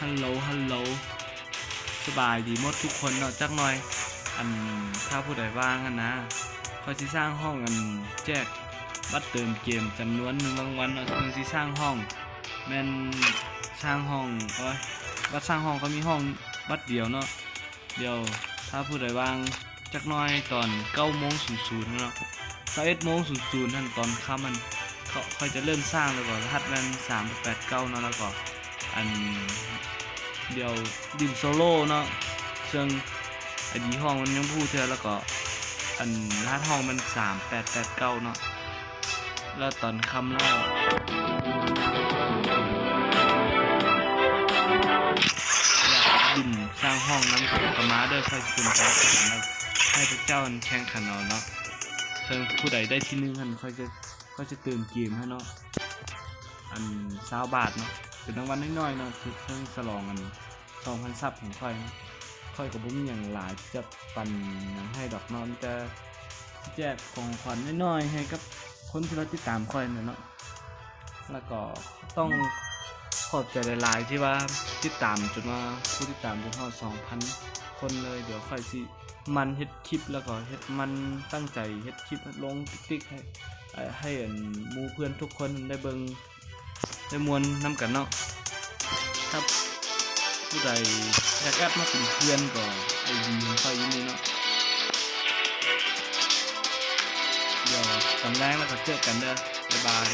ฮัลโหลสบายดีหมดทุกคนเนาะจักหน่อยถ้าผู้ใดว่างนะเขาสิสร้างห้องแจกบัตรเติมเกมจำนวน1รางวัลเนาะเพิ่นสิสร้างห้องแม่นสร้างห้องบัตรสร้างห้องเขามีห้องบัตรเดียวเนาะเดี๋ยวถ้าผู้ใดว่างจักหน่อยตอน 9:00 นเนาะ 21:00 นนั่นตอนค่ำมันเขาค่อยจะเริ่มสร้างแล้วก็รหัสแม่น3889เนาะแล้วก็เดี๋ยวดินโซโล่เนาะซึ่งดีห้องมันยังพูดเธอแล้วก็รหัสห้องมัน3889เนาะแล้วตอนค่ำแล้วดินสร้างห้องนั้นก็มาเด้อค่อยสิเป็นการให้พวกเจ้าแข่งขันเอาเนาะซึ่งผู้ใดได้ที่1ค่อยจะเติมเกมให้เนาะ20 บาทเนาะเป็นรางวัลน้อยๆเนาะคือเพิ่งฉลอง2,000 ซับของค่อยก็บ่มีหยังหลายจะปั่นหยังให้ดอกเนาะมีแต่แจกของขวัญน้อยๆให้กับคนที่ติดตามค่อยนั่นเนาะแล้วก็ต้องขอบใจหลายๆที่ว่าติดตามจนว่าผู้ติดตามจนฮอด 2,000 คนเลยเดี๋ยวค่อยสิมันเฮ็ดคลิปแล้วก็เฮ็ดมันตั้งใจเฮ็ดคลิปลง TikTok ให้หมู่เพื่อนทุกคนได้เบิ่งได้มวนนำกันเนาะครับผู้ใดอยากแอดมาเป็นเพื่อนก็ไอดีของค่อยอยู่นี่เนาะเดี๋ยวตอนแรกแล้วก็เจอกันเด้อบ๊ายบาย